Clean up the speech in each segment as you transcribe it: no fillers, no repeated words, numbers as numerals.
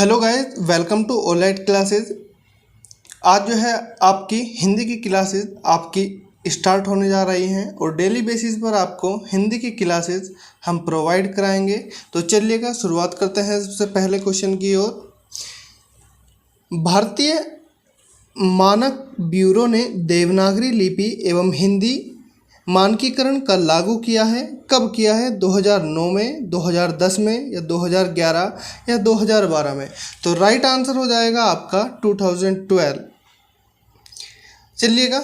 Hello guys, welcome to online classes. आज जो है आपकी हिंदी की क्लासेस आपकी स्टार्ट होने जा रही हैं और डेली बेसिस पर आपको हिंदी की क्लासेस हम प्रोवाइड कराएंगे। तो चलिएगा शुरुआत करते हैं सबसे पहले क्वेश्चन की ओर। भारतीय मानक ब्यूरो ने देवनागरी लिपि एवं हिंदी मानकीकरण का लागू किया है। कब किया है? 2009 में, 2010 में या 2011 या 2012 में। तो राइट आंसर हो जाएगा आपका 2012। चलिएगा,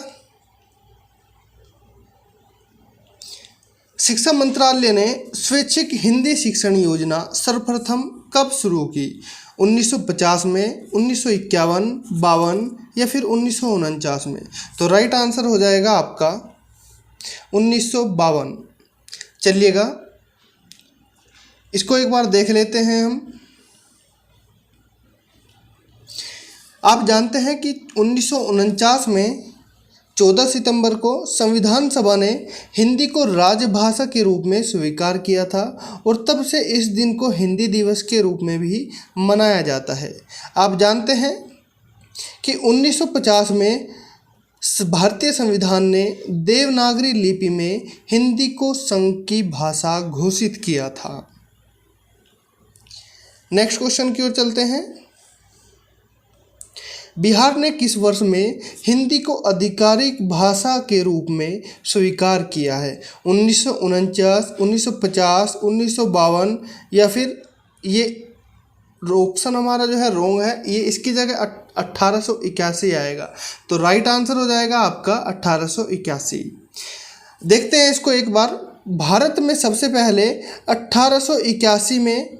शिक्षा मंत्रालय ने स्वैच्छिक हिंदी शिक्षण योजना सर्वप्रथम कब शुरू की? 1950 में, 1951, 52 या फिर 1949 में। तो राइट आंसर हो जाएगा आपका 1952। चलिएगा, इसको एक बार देख लेते हैं हम। आप जानते हैं कि 1949 में 14 सितंबर को संविधान सभा ने हिंदी को राजभाषा के रूप में स्वीकार किया था और तब से इस दिन को हिंदी दिवस के रूप में भी मनाया जाता है। आप जानते हैं कि 1950 में भारतीय संविधान ने देवनागरी लिपि में हिंदी को संघ की भाषा घोषित किया था। नेक्स्ट क्वेश्चन की ओर चलते हैं। बिहार ने किस वर्ष में हिंदी को आधिकारिक भाषा के रूप में स्वीकार किया है? 1949, 1950, 1952 या फिर ये ऑप्शन हमारा जो है रॉन्ग है, ये इसकी जगह 1881 आएगा। तो राइट आंसर हो जाएगा आपका 1881। देखते हैं इसको एक बार। भारत में सबसे पहले 1881 में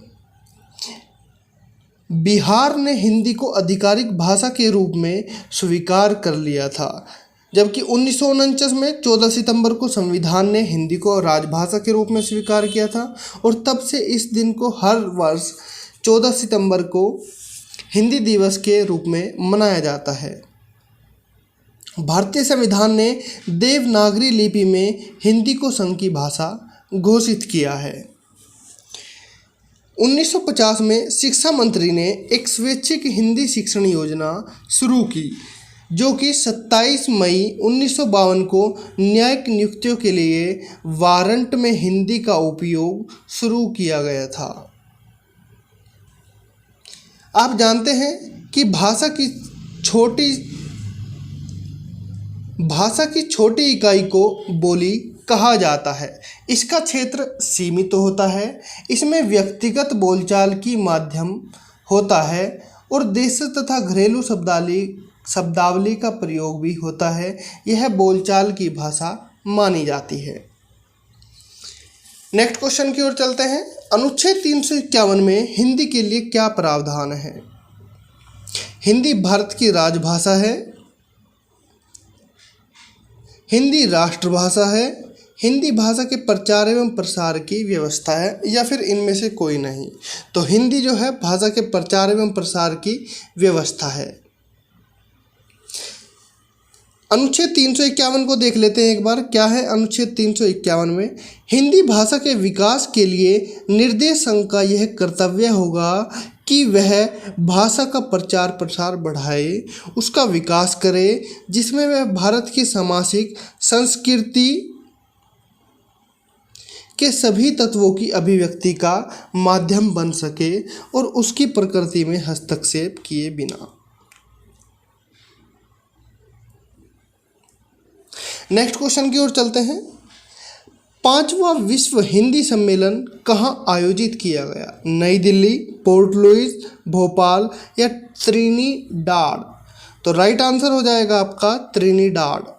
बिहार ने हिंदी को आधिकारिक भाषा के रूप में स्वीकार कर लिया था, जबकि 1949 में 14 सितंबर को संविधान ने हिंदी को राजभाषा के रूप में स्वीकार किया था और तब से इस दिन को हर वर्ष 14 सितंबर को हिंदी दिवस के रूप में मनाया जाता है। भारतीय संविधान ने देवनागरी लिपि में हिंदी को संघ की भाषा घोषित किया है। 1950 में शिक्षा मंत्री ने एक स्वैच्छिक हिंदी शिक्षण योजना शुरू की, जो कि 27 मई 1952 को न्यायिक नियुक्तियों के लिए वारंट में हिंदी का उपयोग शुरू किया गया था। आप जानते हैं कि भाषा की छोटी इकाई को बोली कहा जाता है। इसका क्षेत्र सीमित होता है, इसमें व्यक्तिगत बोलचाल की माध्यम होता है और देशी तथा घरेलू शब्दावली का प्रयोग भी होता है। यह बोलचाल की भाषा मानी जाती है। नेक्स्ट क्वेश्चन की ओर चलते हैं। अनुच्छेद 351 में हिंदी के लिए क्या प्रावधान है? हिंदी भारत की राजभाषा है, हिंदी राष्ट्रभाषा है, हिंदी भाषा के प्रचार एवं प्रसार की व्यवस्था है या फिर इनमें से कोई नहीं। तो हिंदी जो है भाषा के प्रचार एवं प्रसार की व्यवस्था है। अनुच्छेद 351 को देख लेते हैं एक बार। क्या है अनुच्छेद 351 में? हिंदी भाषा के विकास के लिए निर्देश संघ का यह कर्तव्य होगा कि वह भाषा का प्रचार प्रसार बढ़ाए, उसका विकास करे, जिसमें वह भारत की सामाजिक संस्कृति के सभी तत्वों की अभिव्यक्ति का माध्यम बन सके और उसकी प्रकृति में हस्तक्षेप किए बिना। नेक्स्ट क्वेश्चन की ओर चलते हैं। 5वां विश्व हिंदी सम्मेलन कहाँ आयोजित किया गया? नई दिल्ली, पोर्ट लुइस, भोपाल या त्रिनिडाद? तो राइट आंसर हो जाएगा आपका त्रिनिडाद।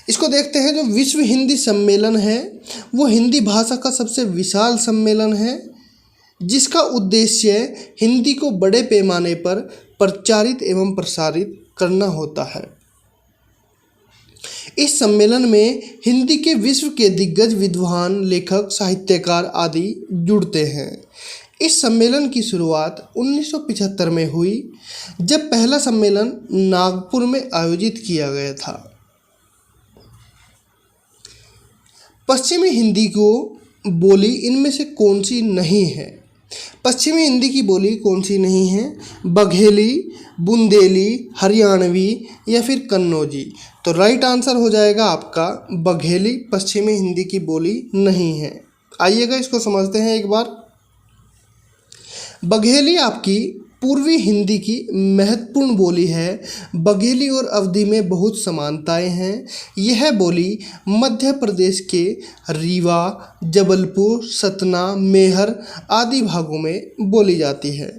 इसको देखते हैं। जो विश्व हिंदी सम्मेलन है वो हिंदी भाषा का सबसे विशाल सम्मेलन है, जिसका उद्देश्य हिंदी को बड़े पैमाने पर प्रचारित एवं प्रसारित करना होता है। इस सम्मेलन में हिंदी के विश्व के दिग्गज विद्वान, लेखक, साहित्यकार आदि जुड़ते हैं। इस सम्मेलन की शुरुआत 1975 में हुई, जब पहला सम्मेलन नागपुर में आयोजित किया गया था। पश्चिमी हिंदी को बोली इनमें से कौन सी नहीं है? पश्चिमी हिंदी की बोली कौन सी नहीं है? बघेली, बुंदेली, हरियाणवी या फिर कन्नौजी? तो राइट आंसर हो जाएगा आपका बघेली पश्चिमी हिंदी की बोली नहीं है। आइएगा इसको समझते हैं एक बार। बघेली आपकी पूर्वी हिंदी की महत्वपूर्ण बोली है। बघेली और अवधी में बहुत समानताएं हैं। यह बोली मध्य प्रदेश के रीवा, जबलपुर, सतना, मेहर आदि भागों में बोली जाती है।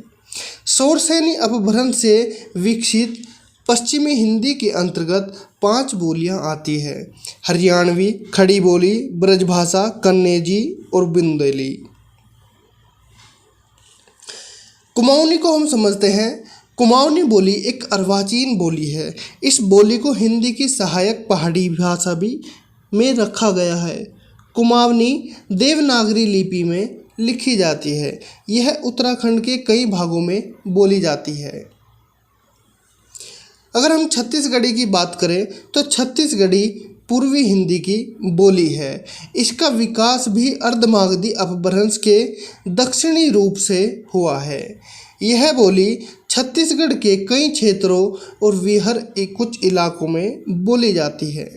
शौरसेनी अपभ्रंश से विकसित पश्चिमी हिंदी के अंतर्गत 5 बोलियां आती है: हरियाणवी, खड़ी बोली, ब्रजभाषा, कन्नौजी और बुंदेली। कुमाऊनी को हम समझते हैं। कुमाऊनी बोली एक अर्वाचीन बोली है। इस बोली को हिंदी की सहायक पहाड़ी भाषा भी में रखा गया है। कुमाऊनी देवनागरी लिपि में लिखी जाती है। यह उत्तराखंड के कई भागों में बोली जाती है। अगर हम छत्तीसगढ़ी की बात करें तो छत्तीसगढ़ी पूर्वी हिंदी की बोली है। इसका विकास भी अर्धमागधी अपभ्रंश के दक्षिणी रूप से हुआ है। यह बोली छत्तीसगढ़ के कई क्षेत्रों और विहार के कुछ इलाकों में बोली जाती है।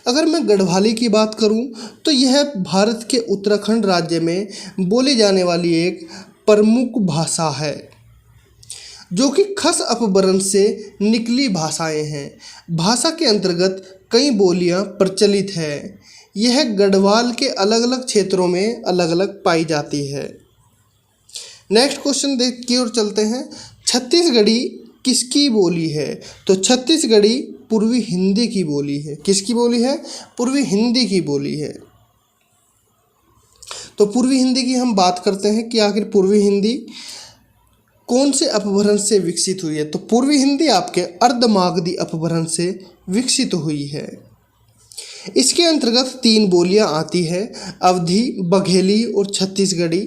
अगर मैं गढ़वाली की बात करूं तो यह भारत के उत्तराखंड राज्य में बोली जाने वाली एक प्रमुख भाषा है, जो कि खस अपभ्रंश से निकली भाषाएं हैं। भाषा के अंतर्गत कई बोलियां प्रचलित है। यह गढ़वाल के अलग अलग क्षेत्रों में अलग अलग पाई जाती है। नेक्स्ट क्वेश्चन देख की ओर चलते हैं। छत्तीसगढ़ी किसकी बोली है? तो छत्तीसगढ़ी पूर्वी हिंदी की बोली है। किसकी बोली है? पूर्वी हिंदी की बोली है। तो पूर्वी हिंदी की हम बात करते हैं कि आखिर पूर्वी हिंदी कौन से अपभ्रंश से विकसित हुई है? तो पूर्वी हिंदी आपके अर्धमागधी अपभ्रंश से विकसित हुई है। इसके अंतर्गत 3 बोलियां आती है: अवधी, बघेली और छत्तीसगढ़ी।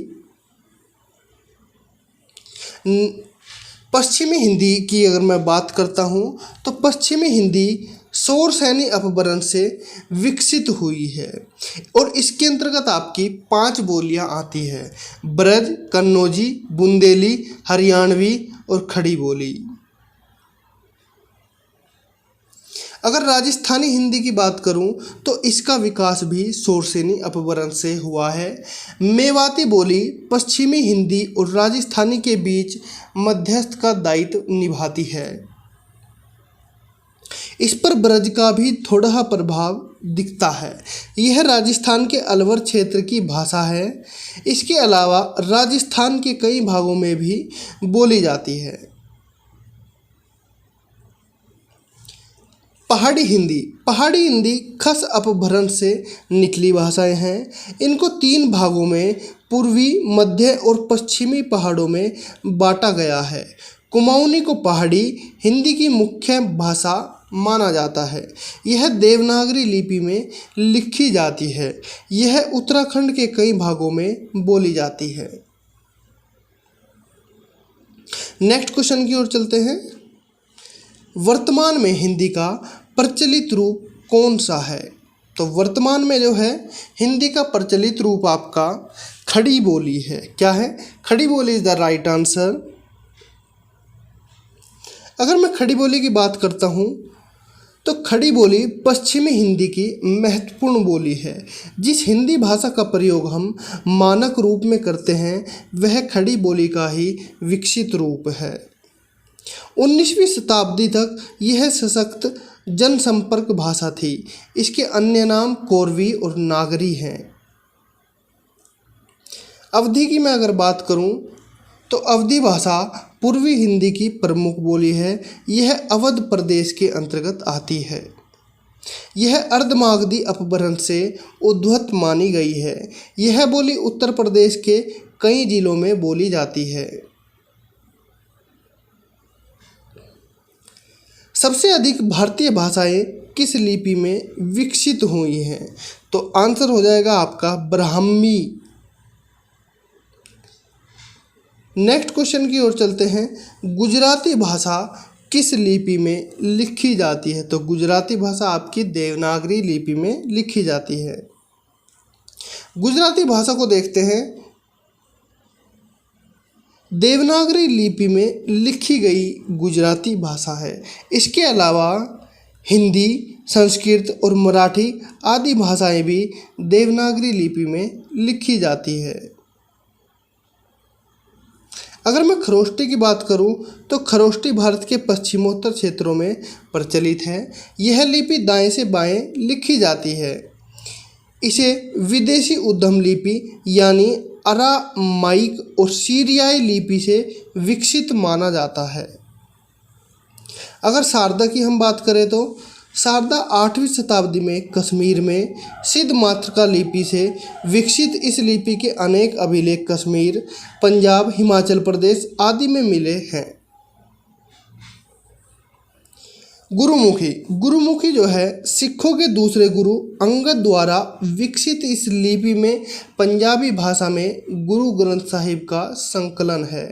पश्चिमी हिंदी की अगर मैं बात करता हूँ तो पश्चिमी हिंदी शौरसेनी अपभ्रंश से विकसित हुई है और इसके अंतर्गत आपकी 5 बोलियां आती है: ब्रज, कन्नौजी, बुंदेली, हरियाणवी और खड़ी बोली। अगर राजस्थानी हिंदी की बात करूं तो इसका विकास भी शौरसेनी अपभ्रंश से हुआ है। मेवाती बोली पश्चिमी हिंदी और राजस्थानी के बीच मध्यस्थ का दायित्व निभाती है। इस पर ब्रज का भी थोड़ा प्रभाव दिखता है। यह राजस्थान के अलवर क्षेत्र की भाषा है। इसके अलावा राजस्थान के कई भागों में भी बोली जाती है। पहाड़ी हिंदी खस अपभ्रंश से निकली भाषाएं हैं। इनको 3 भागों में पूर्वी, मध्य और पश्चिमी पहाड़ों में बांटा गया है। कुमाऊनी को पहाड़ी हिंदी की मुख्य भाषा माना जाता है। यह देवनागरी लिपि में लिखी जाती है। यह उत्तराखंड के कई भागों में बोली जाती है। नेक्स्ट क्वेश्चन की ओर चलते हैं। वर्तमान में हिंदी का प्रचलित रूप कौन सा है? तो वर्तमान में जो है हिंदी का प्रचलित रूप आपका खड़ी बोली है। क्या है? खड़ी बोली इज द राइट आंसर। अगर मैं खड़ी बोली की बात करता हूँ तो खड़ी बोली पश्चिमी हिंदी की महत्वपूर्ण बोली है। जिस हिंदी भाषा का प्रयोग हम मानक रूप में करते हैं वह खड़ी बोली का ही विकसित रूप है। 19वीं शताब्दी तक यह सशक्त जनसंपर्क भाषा थी। इसके अन्य नाम कोरवी और नागरी हैं। अवधी की मैं अगर बात करूं तो अवधी भाषा पूर्वी हिंदी की प्रमुख बोली है। यह अवध प्रदेश के अंतर्गत आती है। यह अर्धमागधी अपभ्रंश से उद्भूत मानी गई है। यह बोली उत्तर प्रदेश के कई जिलों में बोली जाती है। सबसे अधिक भारतीय भाषाएं किस लिपि में विकसित हुई हैं? तो आंसर हो जाएगा आपका ब्राह्मी। नेक्स्ट क्वेश्चन की ओर चलते हैं। गुजराती भाषा किस लिपि में लिखी जाती है? तो गुजराती भाषा आपकी देवनागरी लिपि में लिखी जाती है। गुजराती भाषा को देखते हैं। देवनागरी लिपि में लिखी गई गुजराती भाषा है। इसके अलावा हिंदी, संस्कृत और मराठी आदि भाषाएं भी देवनागरी लिपि में लिखी जाती है। अगर मैं खरोष्टी की बात करूं तो खरोष्टी भारत के पश्चिमोत्तर क्षेत्रों में प्रचलित है। यह लिपि दाएं से बाएं लिखी जाती है। इसे विदेशी उद्यम लिपि यानी अरामाइक और सीरियाई लिपि से विकसित माना जाता है। अगर शारदा की हम बात करें तो शारदा 8वीं शताब्दी में कश्मीर में सिद्ध मातृका लिपि से विकसित इस लिपि के अनेक अभिलेख कश्मीर, पंजाब, हिमाचल प्रदेश आदि में मिले हैं। गुरुमुखी जो है सिखों के दूसरे गुरु अंगद द्वारा विकसित इस लिपि में पंजाबी भाषा में गुरु ग्रंथ साहिब का संकलन है।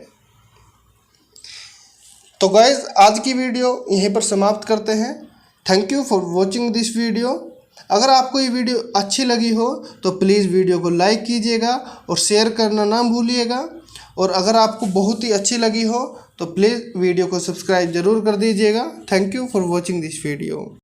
तो गाइस, आज की वीडियो यहीं पर समाप्त करते हैं। Thank you for watching this video. अगर आपको ये वीडियो अच्छी लगी हो तो प्लीज़ वीडियो को लाइक कीजिएगा और शेयर करना ना भूलिएगा। और अगर आपको बहुत ही अच्छी लगी हो तो प्लीज़ वीडियो को सब्सक्राइब ज़रूर कर दीजिएगा। Thank you for watching this video.